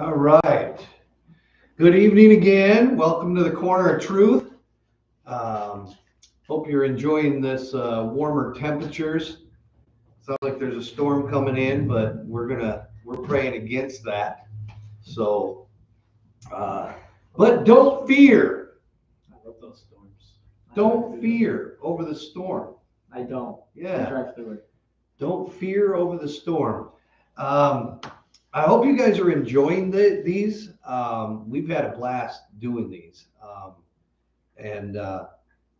All right. Good evening again. Welcome to the Corner of Truth. Um, Hope you're enjoying this warmer temperatures. Sounds like there's a storm coming in, but we're praying against that. So, uh, but don't fear. I love those storms. Don't fear over the storm. I don't. I Yeah. drive through it. Don't fear over the storm. Um, I hope you guys are enjoying these. We've had a blast doing these, and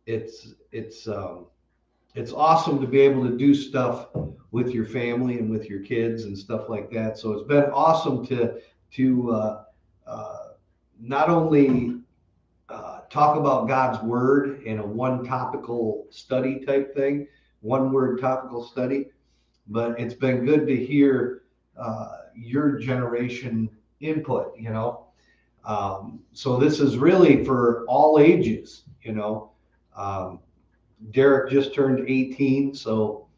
it's awesome to be able to do stuff with your family and with your kids and stuff like that. So it's been awesome to uh, not only talk about God's word in a one topical study type thing, one word topical study, but it's been good to hear your generation input, so this is really for all ages. Um, Derek just turned 18, so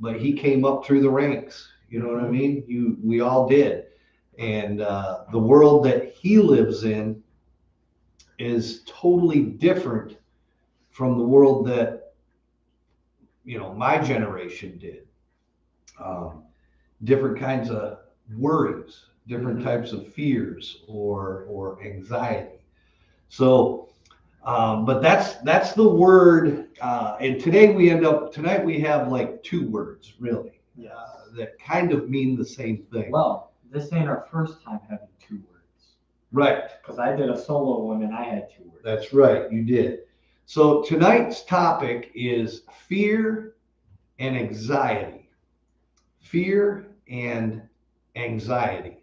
but he came up through the ranks. You know what I mean? We all did, and the world that he lives in is totally different from the world that my generation did. Um, Different kinds of worries, different types of fears or anxiety. So, but that's the word. And tonight we have like two words really Yes. that kind of mean the same thing. Well, this ain't our first time having two words. Right. Because I did a solo one and I had two words. That's right. You did. So tonight's topic is fear and anxiety. Fear and anxiety.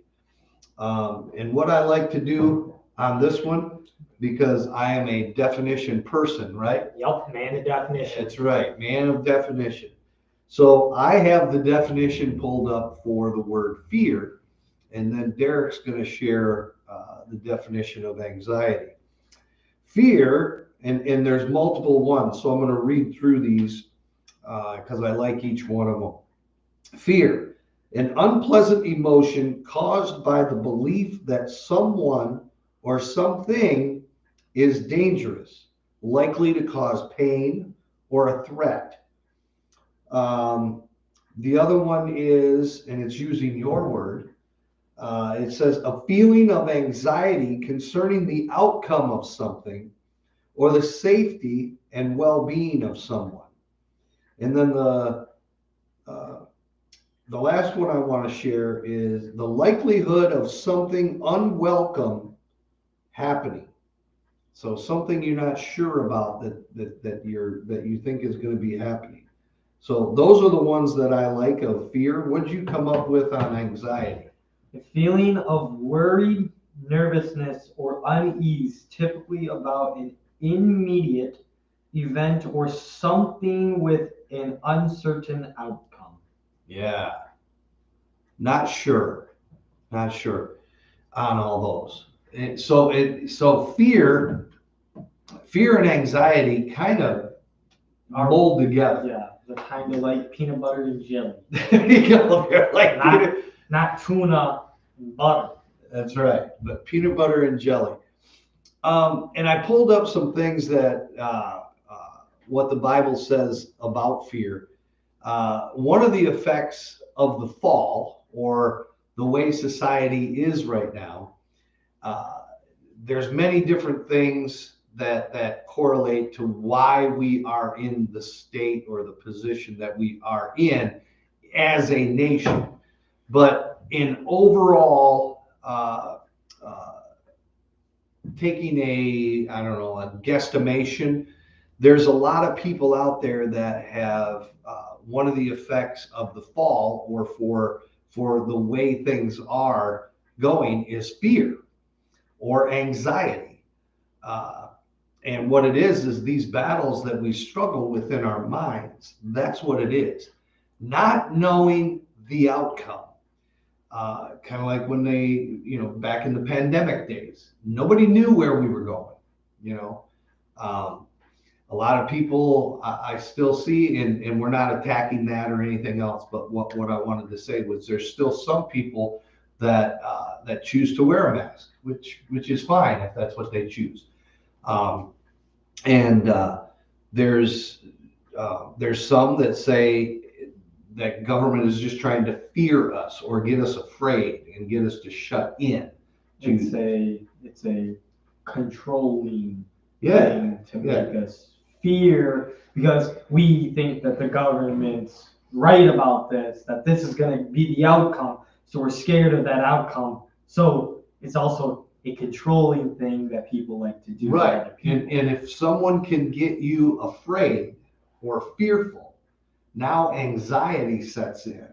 And what I like to do on this one, because I am a definition person, right? Yep, man, the definition. That's right, man of definition. So I have the definition pulled up for the word fear, and then Derek's going to share the definition of anxiety. Fear, and there's multiple ones, so I'm going to read through these because I like each one of them. Fear, an unpleasant emotion caused by the belief that someone or something is dangerous, likely to cause pain or a threat. The other one is, and it's using your word, it says a feeling of anxiety concerning the outcome of something or the safety and well-being of someone. And then the last one I want to share is the likelihood of something unwelcome happening. So something you're not sure about that you think is going to be happening. So those are the ones that I like of fear. What did you come up with on anxiety? The feeling of worried, nervousness, or unease, typically about an immediate event or something with an uncertain outcome. Yeah, not sure on all those. And so fear and anxiety kind of mold together. Yeah, they're kind of like peanut butter and jelly. They're like Not tuna and butter. That's right, but peanut butter and jelly. And I pulled up some things that what the Bible says about fear. One of the effects of the fall, or the way society is right now, there's many different things that correlate to why we are in the state or the position that we are in as a nation. But in overall, taking a guesstimation, there's a lot of people out there that have one of the effects of the fall, or for the way things are going, is fear or anxiety. And what it is these battles that we struggle with in our minds. That's what it is. Not knowing the outcome. Kind of like when back in the pandemic days, nobody knew where we were going. A lot of people I still see, and we're not attacking that or anything else, but what I wanted to say was there's still some people that choose to wear a mask, which is fine if that's what they choose. Um, and there's some that say that government is just trying to fear us or get us afraid and get us to shut in. It's a controlling Yeah, thing to yeah. make us fear because we think that the government's right about this, that this is going to be the outcome. So we're scared of that outcome. So it's also a controlling thing that people like to do. to Right. other people. And if someone can get you afraid or fearful, now anxiety sets in.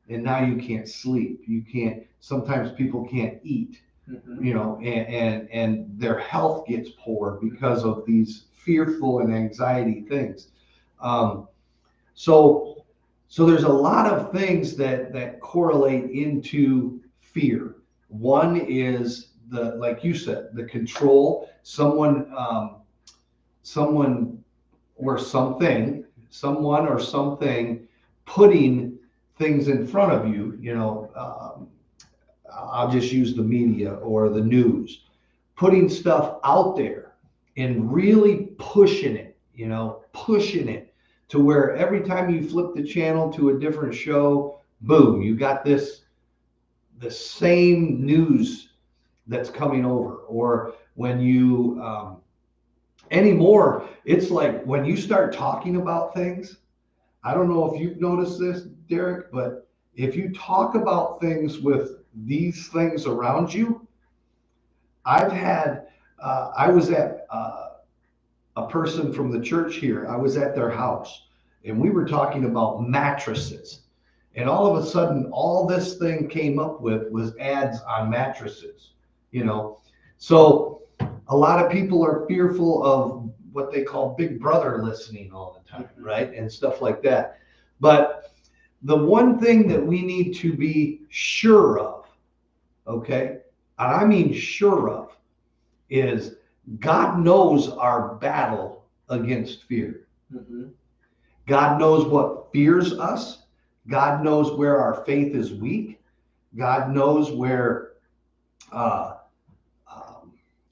And now you can't sleep. You can't, sometimes people can't eat, Mhm. you know, and their health gets poor because of these fearful and anxiety things. Um, so, so there's a lot of things that correlate into fear. One is like you said, the control. Someone or something, someone or something putting things in front of you. I'll just use the media or the news, putting stuff out there and really pushing it to where every time you flip the channel to a different show, boom, you got the same news that's coming over. Or when you anymore, it's like when you start talking about things, I don't know if you've noticed this, Derek, but if you talk about things with these things around you, I was at a person from the church here. I was at their house and we were talking about mattresses. And all of a sudden, all this thing came up with was ads on mattresses, you know. So a lot of people are fearful of what they call Big Brother listening all the time, right? And stuff like that. But the one thing that we need to be sure of, okay, and I mean sure of, is God knows our battle against fear. Mhm. God knows what fears us. God knows where our faith is weak. God knows where, uh,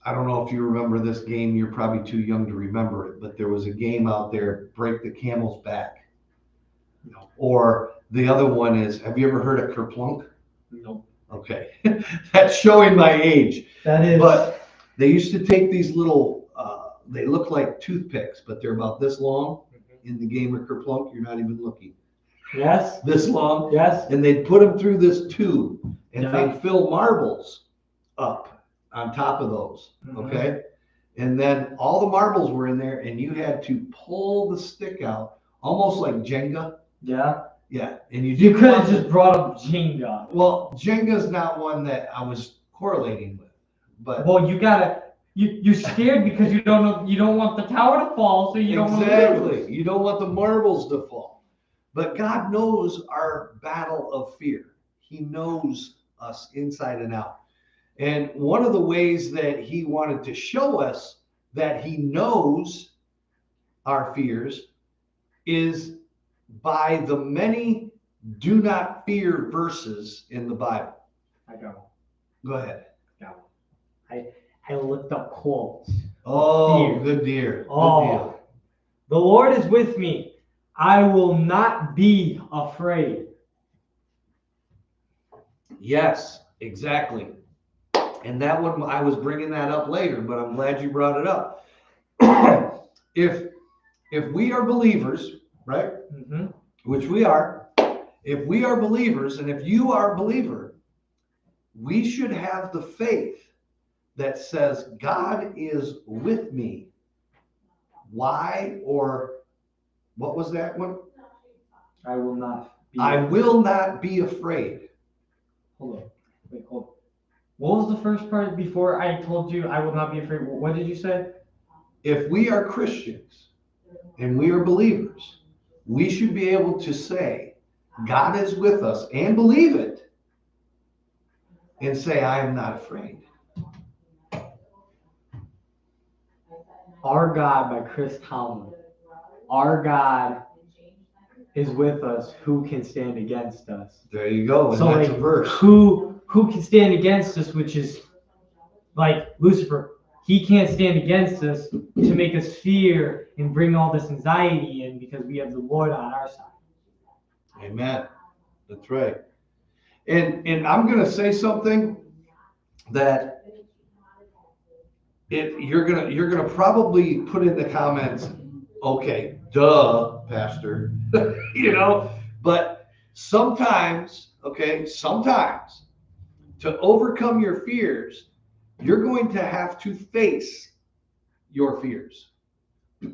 I don't know if you remember this game. You're probably too young to remember it, but there was a game out there, Break the Camel's Back. No. Or the other one is, have you ever heard of Kerplunk? No. Okay. That's showing my age. That is. But they used to take these little, they look like toothpicks, but they're about this long. In the game of Kerplunk, you're not even looking. Yes. This long. Yes. And they'd put them through this tube and Yeah. they'd fill marbles up on top of those. Okay. And then all the marbles were in there and you had to pull the stick out, almost like Jenga. Yeah. Yeah. And you You could have just brought up Jenga. Well, Jenga's not one that I was correlating with. But well, you're scared because you don't want the tower to fall, so you don't want to exactly. You don't want the marbles to fall. But God knows our battle of fear. He knows us inside and out. And one of the ways that he wanted to show us that he knows our fears is by the many do not fear verses in the Bible. I go. Go ahead. I looked up quotes. Oh, good deal. Oh, good deal. The Lord is with me. I will not be afraid. Yes, exactly. And that one, I was bringing that up later, but I'm glad you brought it up. If we are believers, right? Mm-hmm. Which we are. If we are believers, and if you are a believer, we should have the faith that says God is with me. Why? Or what was that one? I will not be I will not be afraid. Hold on. Wait, hold on. What was the first part before I told you I will not be afraid? What did you say? If we are Christians and we are believers, we should be able to say God is with us and believe it and say, I am not afraid. Our God by Chris Tomlin. Our God is with us. Who can stand against us? There you go. And So that's like, a verse. Who who can stand against us, which is like Lucifer. He can't stand against us to make us fear and bring all this anxiety in because we have the Lord on our side. Amen. That's right. And I'm going to say something that you're gonna probably put in the comments, okay, duh, Pastor, but sometimes to overcome your fears, you're going to have to face your fears.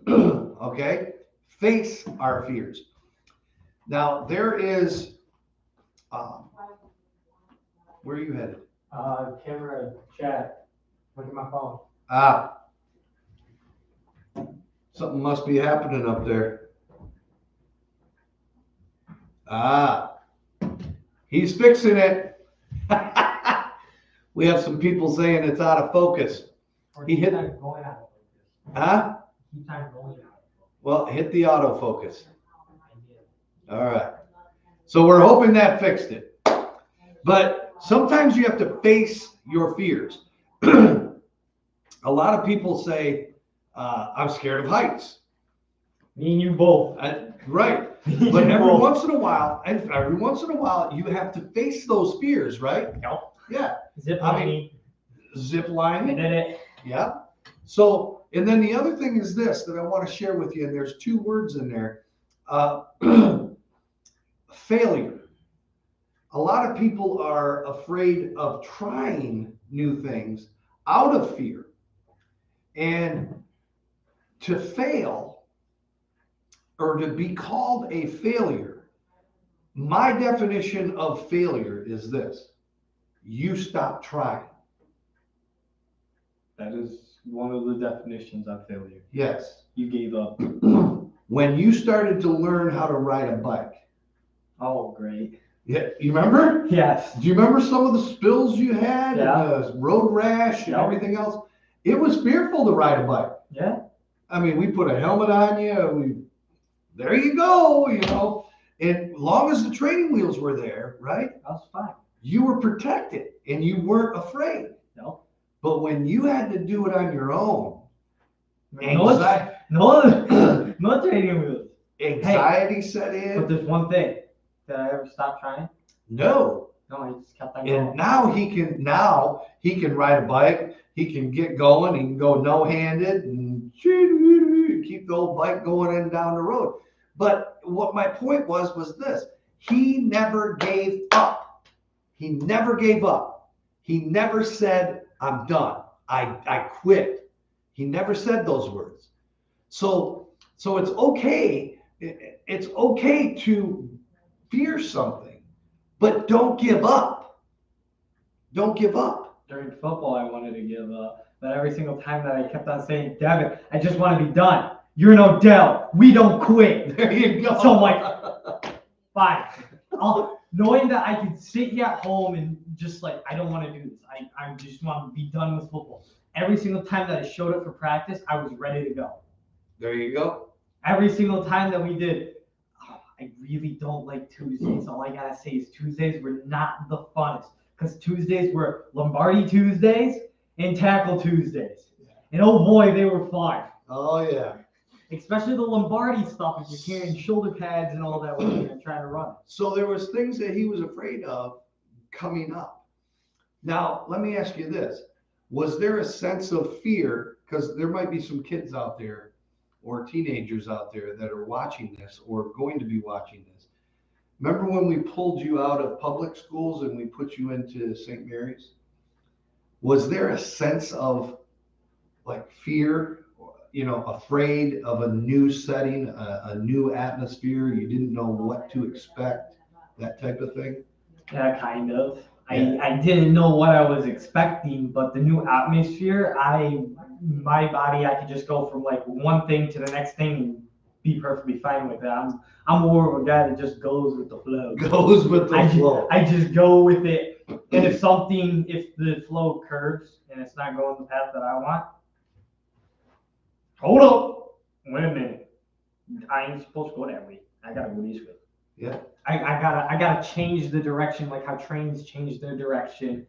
Okay? Face our fears. Now, there is, where are you headed? Camera chat. Look at my phone. Something must be happening up there. He's fixing it. We have some people saying it's out of focus. He hit. Going out of focus. Keep on going out. Well, hit the autofocus. All right. So we're hoping that fixed it. But sometimes you have to face your fears. A lot of people say, I'm scared of heights. Me and you both. Right. But every once in a while, you have to face those fears, right? Yep. Yeah. Zip lining. Zip lining. I did it. Yeah. So, and then the other thing is this that I want to share with you, and there's two words in there. Failure. A lot of people are afraid of trying new things out of fear. And to fail, or to be called a failure, my definition of failure is this: you stop trying. That is one of the definitions of failure. Yes. You gave up. When you started to learn how to ride a bike. Oh, great. Yeah, you remember? Yes. Do you remember some of the spills you had? Yeah. And the road rash and everything else? It was fearful to ride a bike. Yeah. I mean, we put a helmet on you. There you go, And long as the training wheels were there, right? That was fine. You were protected and you weren't afraid. No. But when you had to do it on your own, no training wheels. Anxiety set in. But there's one thing. Did I ever stop trying? No. No, I just kept on going. And now he can ride a bike. He can get going. He can go no-handed and keep the old bike going in down the road. But what my point was this: he never gave up. He never gave up. He never said, "I'm done. I quit." He never said those words. So it's okay. It's okay to fear something, but don't give up. Don't give up. During football, I wanted to give up, but every single time that I kept on saying, Devin, I just want to be done. You're an Odell. We don't quit. There you go. So I'm like, fine. Knowing that I could sit here at home and just like, I don't want to do this. I just want to be done with football. Every single time that I showed up for practice, I was ready to go. There you go. Every single time that we did, I really don't like Tuesdays. All I gotta say is Tuesdays were not the funnest, because Tuesdays were Lombardi Tuesdays and Tackle Tuesdays. And oh boy, they were fun. Oh yeah. Especially the Lombardi stuff, if you're carrying shoulder pads and all that when you're trying to run. So there was things that he was afraid of coming up. Now, let me ask you this. Was there a sense of fear? Because there might be some kids out there or teenagers out there that are watching this or going to be watching this. Remember when we pulled you out of public schools and we put you into St. Mary's? Was there a sense of like fear, afraid of a new setting, a new atmosphere? You didn't know what to expect, that type of thing? Yeah, kind of. Yeah. I didn't know what I was expecting, but the new atmosphere, my body, I could just go from like one thing to the next thing and be perfectly fine with it. I'm more of a guy that just goes with the flow. Goes with the flow. I just go with it. And if the flow curves and it's not going the path that I want, hold up. Wait a minute. I ain't supposed to go that way. I gotta go this way. Yeah. I gotta change the direction, like how trains change their direction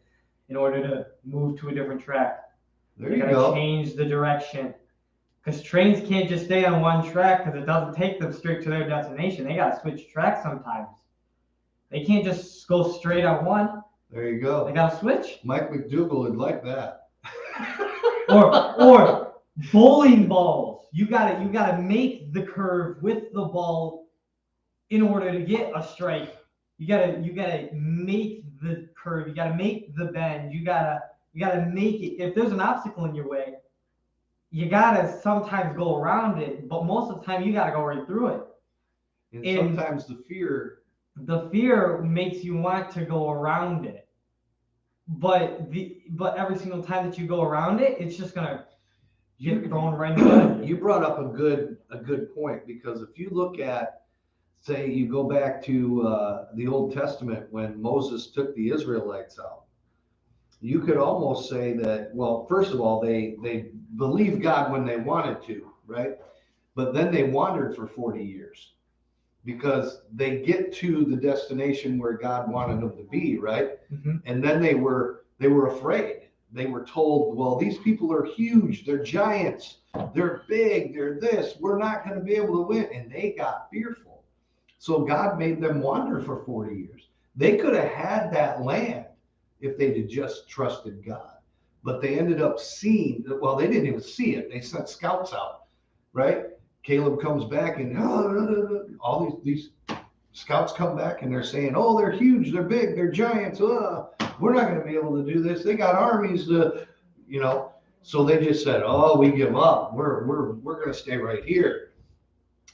in order to move to a different track. There They you gotta go. change the direction. Because trains can't just stay on one track because it doesn't take them straight to their destination. They gotta switch tracks sometimes. They can't just go straight on one. There you They go. gotta switch. Mike McDougal would like that. Or bowling balls. You gotta make the curve with the ball in order to get a strike. You gotta make the curve. You gotta make the bend. You gotta make it. If there's an obstacle in your way, you gotta sometimes go around it, but most of the time you gotta go right through it. And And sometimes the fear makes you want to go around it. But every single time that you go around it, it's just gonna get thrown right in front of you. you brought up a good point, because if you look at, say, you go back to the Old Testament when Moses took the Israelites out, you could almost say that, well, first of all, they believed God when they wanted to, right? But then they wandered for 40 years because they get to the destination where God wanted them to be, right? Mm-hmm. And then they were afraid. They were told, well, these people are huge, they're giants, they're big, they're this, we're not going to be able to win. And they got fearful. So God made them wander for 40 years. They could have had that land if they'd have just trusted God. But they ended up seeing, well, they didn't even see it. They sent scouts out, right? Caleb comes back and all these scouts come back and they're saying, oh, they're huge, they're big, they're giants. We're not going to be able to do this. They got armies to, So they just said, oh, we give up. We're going to stay right here.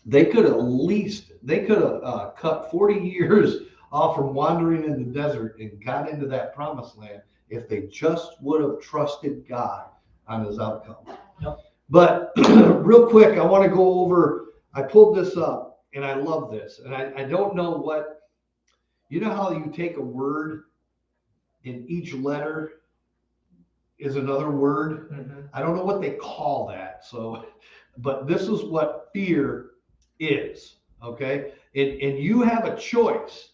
They could have cut 40 years off from wandering in the desert and got into that promised land if they just would have trusted God on his outcome. Yep. But real quick, I want to go over, I pulled this up and I love this. And I don't know what, you know how you take a word and each letter is another word? Mm-hmm. I don't know what they call that. So, but this is what fear is, okay? And you have a choice.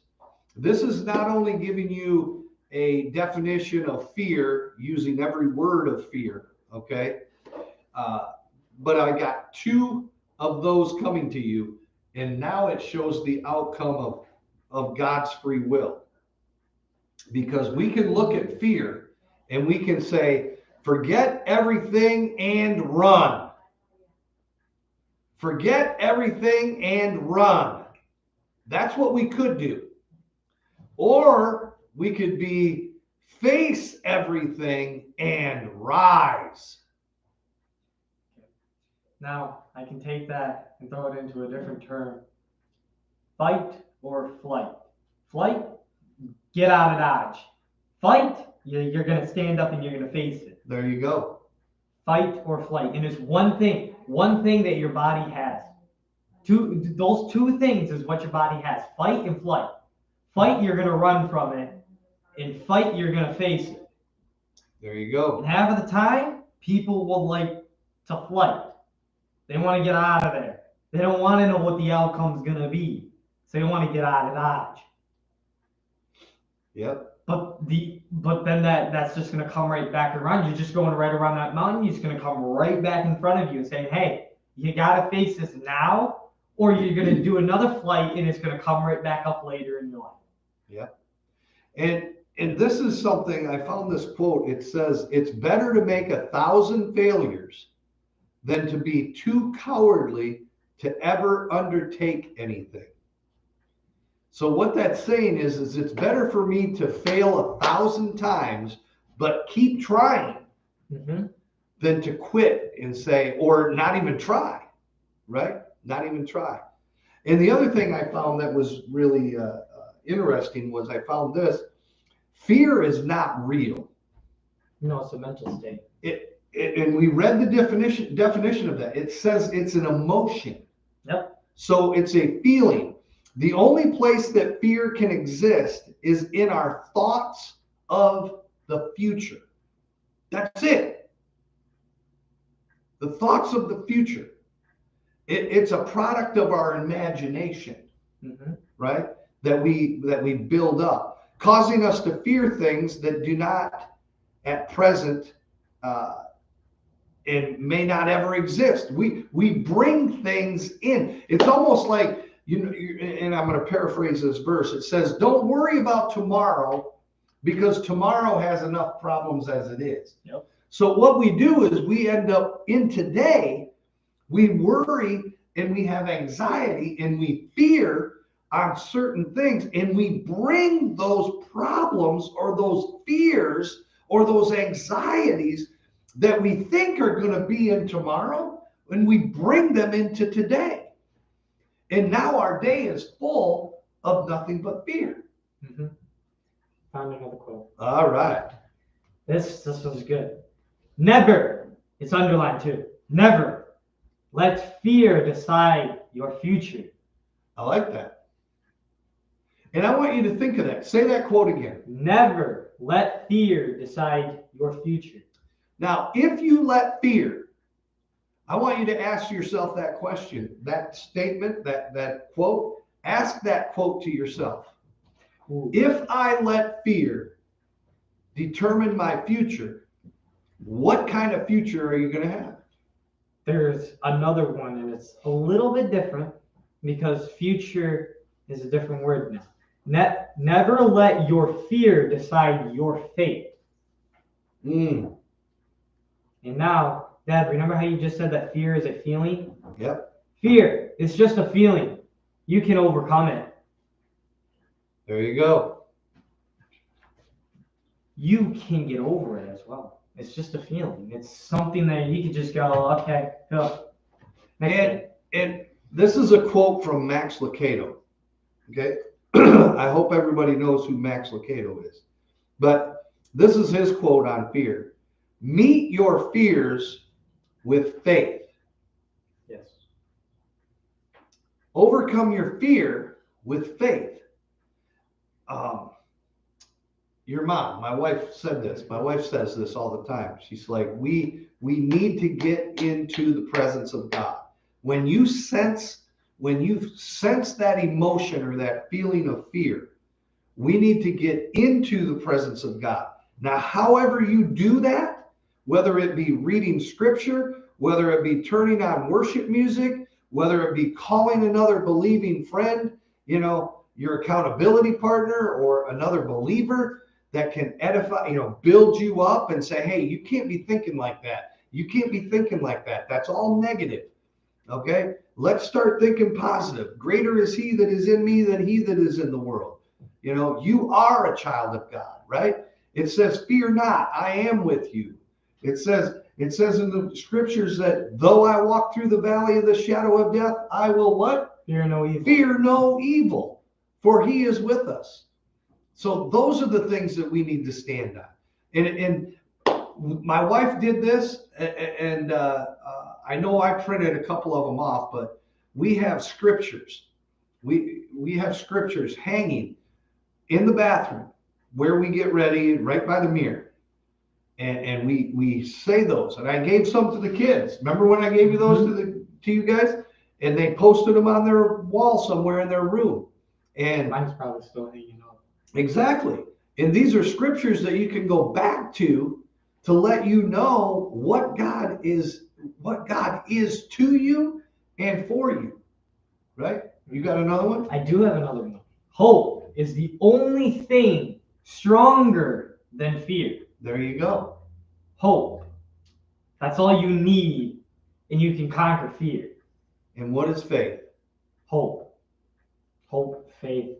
This is not only giving you a definition of fear using every word of fear, okay? But I got two of those coming to you, and now it shows the outcome of God's free will. Because we can look at fear and we can say, forget everything and run. Forget everything and run. That's what we could do. Or we could be face everything and rise. Now I can take that and throw it into a different term. Fight or flight. Flight, get out of Dodge. Fight, you're going to stand up and you're going to face it. There you go. Fight or flight. And it's one thing that your body has. Those two things is what your body has. Fight and flight. Fight, you're going to run from it. And fight, you're going to face it. There you go. And half of the time, people will like to flight. They want to get out of there. They don't want to know what the outcome's going to be. So they want to get out of Dodge. Yep. But then that's just going to come right back around. You're just going right around that mountain. It's going to come right back in front of you and saying, hey, you got to face this now, or you're going to do another flight and it's going to come right back up later in your life. Yep. And this is something, I found this quote. It says, it's better to make 1,000 failures than to be too cowardly to ever undertake anything. So what that's saying is it's better for me to fail 1,000 times, but keep trying, than to quit and say, or not even try, right? Not even try. And the other thing I found that was really interesting was I found this: fear is not real. No, it's a mental state. And we read the definition of that. It says it's an emotion. Yep. So it's a feeling. The only place that fear can exist is in our thoughts of the future. That's it. The thoughts of the future. It's a product of our imagination, right? that we build up, causing us to fear things that do not at present and may not ever exist. We bring things in. It's almost like, and I'm going to paraphrase this verse. It says, "Don't worry about tomorrow, because tomorrow has enough problems as it is." Yep. So what we do is we end up in today, we worry and we have anxiety and we fear on certain things, and we bring those problems or those fears or those anxieties that we think are going to be in tomorrow, and we bring them into today. And now our day is full of nothing but fear. Mm-hmm. Found another quote. All right. This was good. Never, it's underlined too. Never let fear decide your future. I like that. And I want you to think of that. Say that quote again. Never let fear decide your future. Now, if you let fear, I want you to ask yourself that question, that statement, that quote. Ask that quote to yourself. Ooh. If I let fear determine my future, what kind of future are you going to have? There's another one, and it's a little bit different because future is a different word now. Never let your fear decide your fate. Mm. And now, Dad, remember how you just said that fear is a feeling? Yep. Fear is just a feeling. You can overcome it. There you go. You can get over it as well. It's just a feeling. It's something that you can just go, okay, go. And this is a quote from Max Lucado. Okay. I hope everybody knows who Max Lucado is. But this is his quote on fear. Meet your fears with faith. Yes. Overcome your fear with faith. Your mom, my wife said this. My wife says this all the time. She's like, we need to get into the presence of God. When you sense that emotion or that feeling of fear, we need to get into the presence of God. Now, however you do that, whether it be reading scripture, whether it be turning on worship music, whether it be calling another believing friend, your accountability partner or another believer that can edify, build you up and say, hey, you can't be thinking like that. You can't be thinking like that. That's all negative. Okay? Let's start thinking positive. Greater is he that is in me than he that is in the world. You are a child of God, right? It says, fear not, I am with you. It says in the scriptures that though I walk through the valley of the shadow of death, I will what? Fear no evil. Fear no evil, for he is with us. So those are the things that we need to stand on. And my wife did this, and I know I printed a couple of them off, but we have scriptures. We have scriptures hanging in the bathroom where we get ready, right by the mirror. And we say those. And I gave some to the kids. Remember when I gave you those to you guys? And they posted them on their wall somewhere in their room. And mine's probably still hanging up. Exactly. And these are scriptures that you can go back to let you know what God is to you and for you. Right? You got another one? I do have another one. Hope is the only thing stronger than fear. There you go. Hope. That's all you need, and you can conquer fear. And what is faith? Hope. Hope, faith,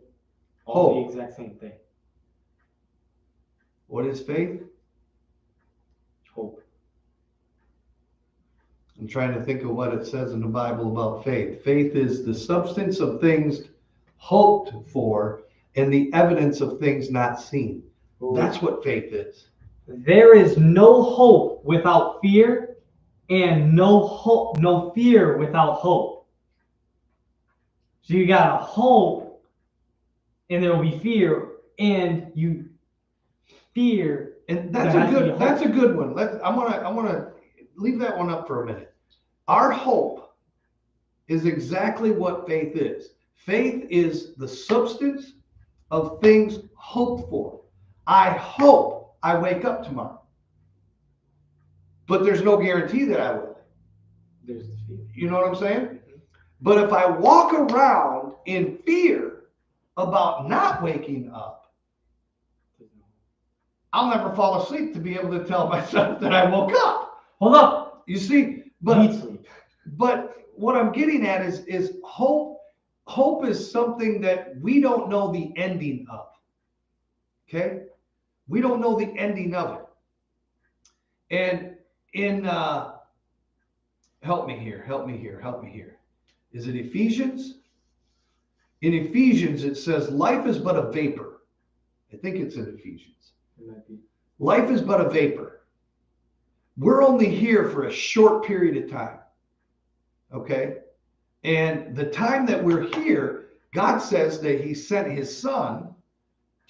all Hope. the exact same thing. What is faith? Hope. I'm trying to think of what it says in the Bible about faith. Faith is the substance of things hoped for and the evidence of things not seen. Ooh. That's what faith is. There is no hope without fear, and no fear without hope. So you got to hope, and there will be fear, and you fear. And that's a good one. I want to leave that one up for a minute. Our hope is exactly what faith is. Faith is the substance of things hoped for. I hope I wake up tomorrow. But there's no guarantee that I will. There's the fear. You know what I'm saying? But if I walk around in fear about not waking up, I'll never fall asleep to be able to tell myself that I woke up. Hold up. You see, Need sleep. but what I'm getting at is hope. Hope is something that we don't know the ending of. Okay? We don't know the ending of it. And in help me here. Is it Ephesians? In Ephesians, it says, life is but a vapor. I think it's in Ephesians. It might be. Life is but a vapor. We're only here for a short period of time. Okay? And the time that we're here, God says that he sent his son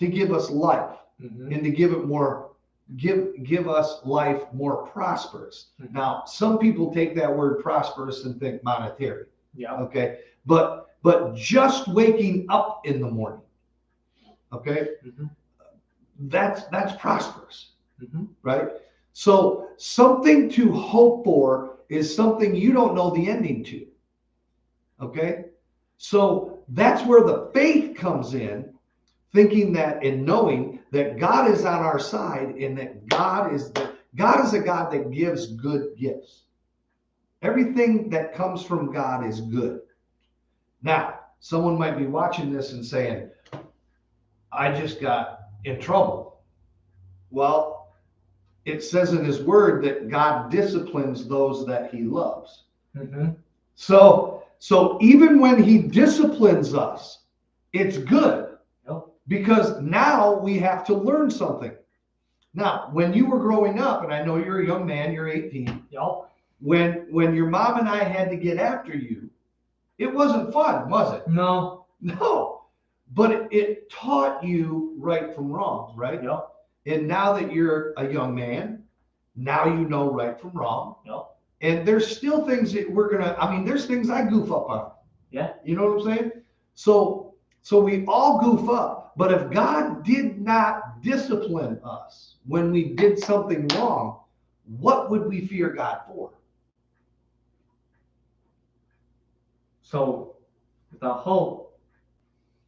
to give us life and to give it more, give us life more prosperous. Now, some people take that word prosperous and think monetary. Yeah. Okay. But just waking up in the morning, okay, that's prosperous, right? So something to hope for is something you don't know the ending to. Okay. So that's where the faith comes in, thinking that and knowing that God is on our side and that God is a God that gives good gifts. Everything that comes from God is good. Now, someone might be watching this and saying, I just got in trouble. Well, it says in his word that God disciplines those that he loves. So even when he disciplines us, it's good. Because now we have to learn something. Now, when you were growing up, and I know you're a young man, you're 18. When your mom and I had to get after you, it wasn't fun, was it? No. But it taught you right from wrong, right? And now that you're a young man, now you know right from wrong. And there's still things that there's things I goof up on. Yeah. You know what I'm saying? So we all goof up. But if God did not discipline us when we did something wrong, what would we fear God for? So without hope,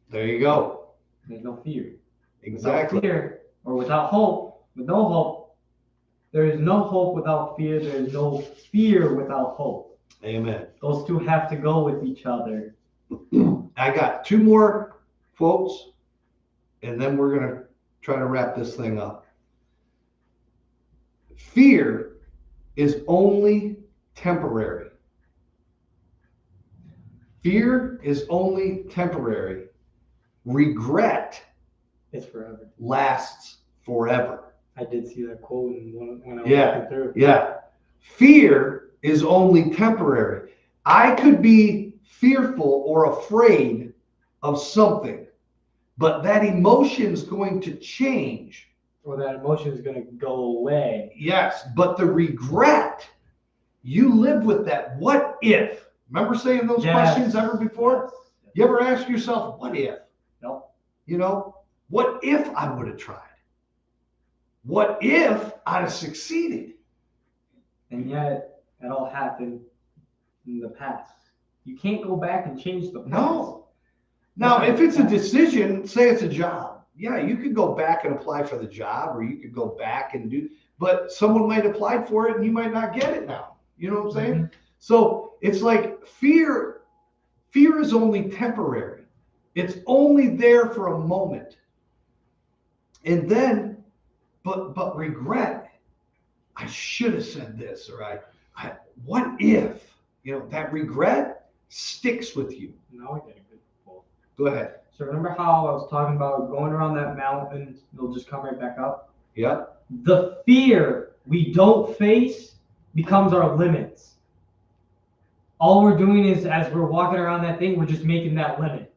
there you go. There's no fear. Exactly. Without fear, or without hope, with no hope, there is no hope without fear. There is no fear without hope. Amen. Those two have to go with each other. I got two more quotes, and then we're going to try to wrap this thing up. Fear is only temporary. Fear is only temporary. Regret is forever. Lasts forever. I did see that quote when I was looking through. Yeah. Fear is only temporary. I could be fearful or afraid of something, but that emotion is going to change. Or that emotion is going to go away. Yes, but the regret, you live with that. What if? Remember saying those questions ever before? You ever ask yourself, what if? No. You know, what if I would have tried? What if I'd have succeeded? And yet, it all happened in the past. You can't go back and change the past. No. Now, if it's a decision, say it's a job. Yeah, you could go back and apply for the job, or you could go back and do, but someone might apply for it and you might not get it now. You know what I'm saying? So it's like fear is only temporary. It's only there for a moment. And then, but regret, I should have said this, or what if, that regret sticks with you. Now I get a good quote. Go ahead. So remember how I was talking about going around that mountain, it'll just come right back up? Yeah. The fear we don't face becomes our limits. All we're doing is, as we're walking around that thing, we're just making that limit.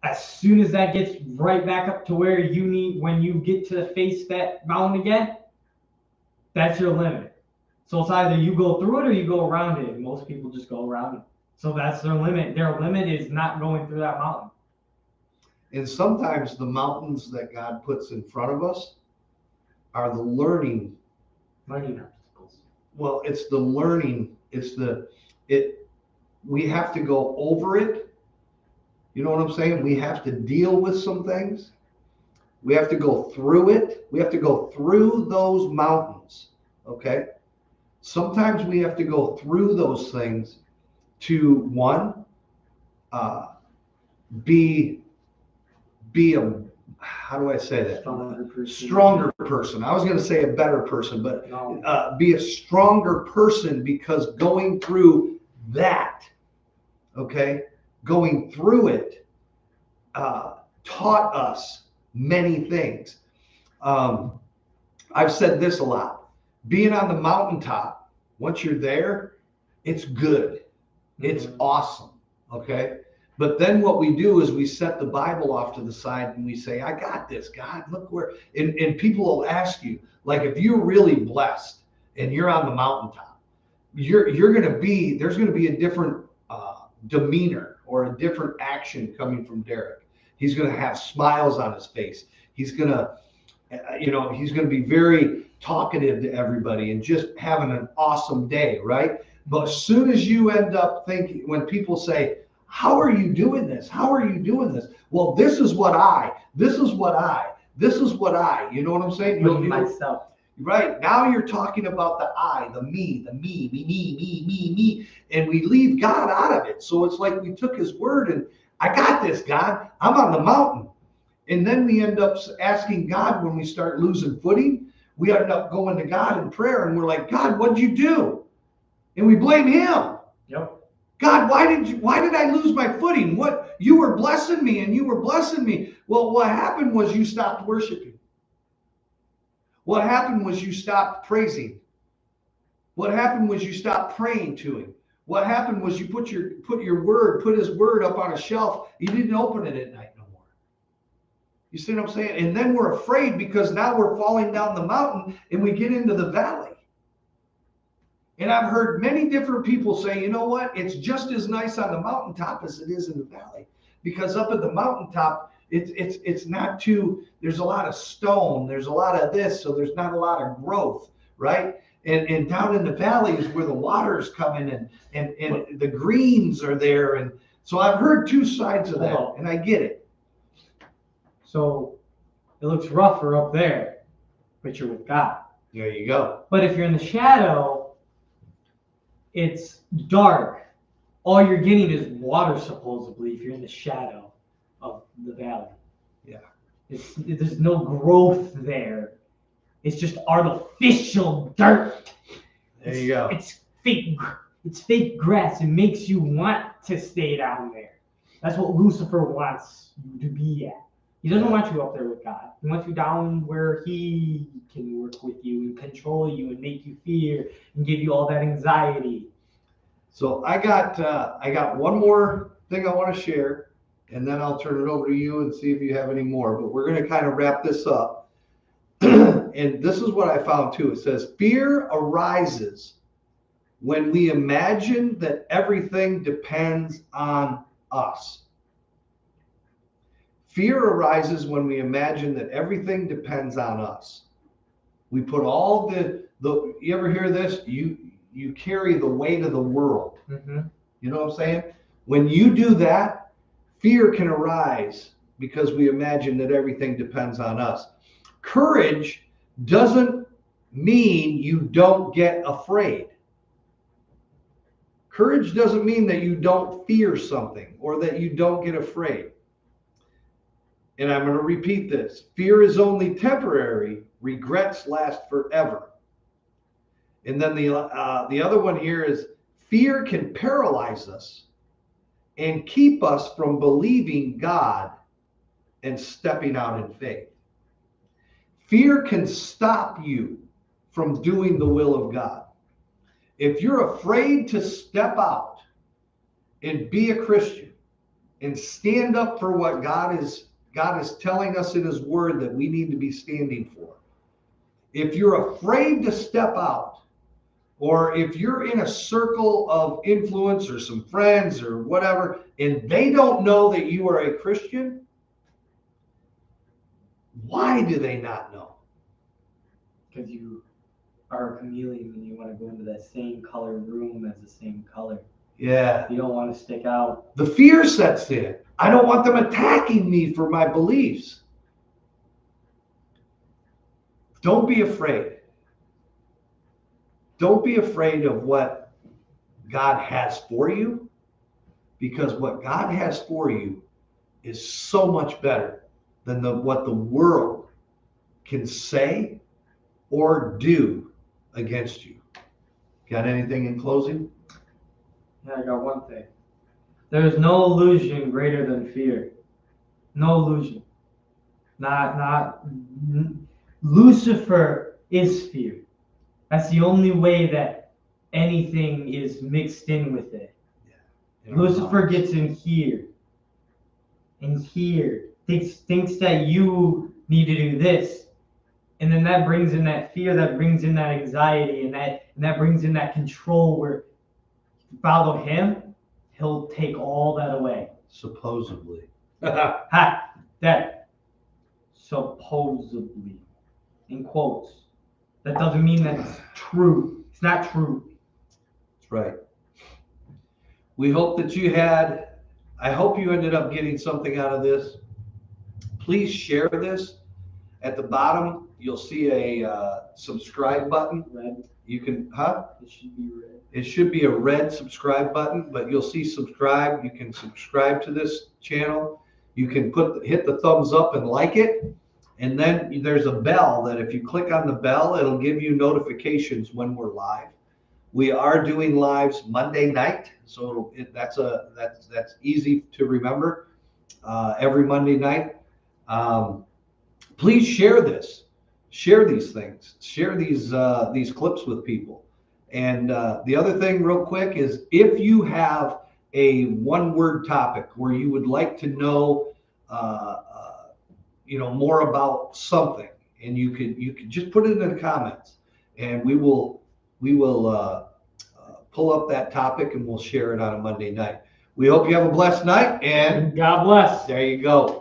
As soon as that gets right back up to where you need, when you get to face that mountain again, that's your limit. So it's either you go through it or you go around it. Most people just go around it. So that's their limit. Their limit is not going through that mountain. And sometimes the mountains that God puts in front of us are the learning. Learning obstacles. Well, it's the learning. We have to go over it. You know what I'm saying? We have to deal with some things. We have to go through it. We have to go through those mountains. Okay. Sometimes we have to go through those things to one, be a, how do I say that? Stronger person. I was going to say a better person, but No. be a stronger person, because going through that, okay, going through it taught us many things. I've said this a lot. Being on the mountaintop, once you're there, it's good. It's awesome. Okay. But then what we do is we set the Bible off to the side and we say, I got this, God, look where, and people will ask you, like, if you're really blessed and you're on the mountaintop, you're going to be, there's going to be a different demeanor or a different action coming from Derek. He's going to have smiles on his face. He's going to, he's going to be very talkative to everybody and just having an awesome day, right? But as soon as you end up thinking, when people say, how are you doing this? How are you doing this? Well, this is what I, you know what I'm saying? Myself. Right. Now you're talking about the I, the me, me. And we leave God out of it. So it's like we took his word and I got this, God. I'm on the mountain. And then we end up asking God when we start losing footing. We end up going to God in prayer and we're like, God, what'd you do? And we blame him. Yep. God, why did I lose my footing? What, you were blessing me and you were blessing me. Well, what happened was you stopped worshiping. What happened was you stopped praising. What happened was you stopped praying to him. What happened was you put his word up on a shelf. You didn't open it at night no more. You see what I'm saying? And then we're afraid because now we're falling down the mountain and we get into the valley. And I've heard many different people say, you know what? It's just as nice on the mountaintop as it is in the valley. Because up at the mountaintop, it's not too, there's a lot of stone, there's a lot of this, so there's not a lot of growth, right? And down in the valley is where the water's coming and the greens are there. And so I've heard two sides of that, and I get it. So it looks rougher up there, but you're with God. There you go. But if you're in the shadow, it's dark. All you're getting is water, supposedly, if you're in the shadow of the valley. Yeah. There's no growth there. It's just artificial dirt. There you go. It's fake grass. It makes you want to stay down there. That's what Lucifer wants you to be at. He doesn't want you up there with God. He wants you down where he can work with you and control you and make you fear and give you all that anxiety. So I got one more thing I want to share, and then I'll turn it over to you and see if you have any more. But we're going to kind of wrap this up. And this is what I found too. It says, fear arises when we imagine that everything depends on us. Fear arises when we imagine that everything depends on us. We put all the you ever hear this? You carry the weight of the world. Mm-hmm. You know what I'm saying? When you do that, fear can arise because we imagine that everything depends on us. Courage doesn't mean you don't get afraid. Courage doesn't mean that you don't fear something or that you don't get afraid. And I'm going to repeat this. Fear is only temporary. Regrets last forever. And then the other one here is fear can paralyze us and keep us from believing God and stepping out in faith. Fear can stop you from doing the will of God. If you're afraid to step out and be a Christian and stand up for what God is telling us in his word that we need to be standing for. If you're afraid to step out, or if you're in a circle of influence or some friends or whatever, and they don't know that you are a Christian, why do they not know? Because you are a chameleon and you want to go into that same color room as the same color. Yeah. You don't want to stick out. The fear sets in. I don't want them attacking me for my beliefs. Don't be afraid. Don't be afraid of what God has for you, because what God has for you is so much better than what the world can say or do against you. Got anything in closing? Yeah, I got one thing. There is no illusion greater than fear. No illusion. Lucifer is fear. That's the only way that anything is mixed in with it. Yeah. Lucifer gets in here and here, thinks that you need to do this. And then that brings in that fear, that brings in that anxiety, and that brings in that control where if you follow him, he'll take all that away. Supposedly. Ha! That supposedly, in quotes. That doesn't mean that it's true. It's not true. That's right. We hope that I hope you ended up getting something out of this. Please share this. At the bottom, you'll see a subscribe button. Red. You can, It should be red. It should be a red subscribe button, but you'll see subscribe. You can subscribe to this channel. You can hit the thumbs up and like it. And then there's a bell that if you click on the bell, it'll give you notifications when we're live. We are doing lives Monday night, so that's easy to remember. Every Monday night. Please share this, share these things, share these clips with people. And the other thing, real quick, is if you have a one-word topic where you would like to know, more about something, and you could just put it in the comments, and we will pull up that topic and we'll share it on a Monday night. We hope you have a blessed night, and God bless. there you go.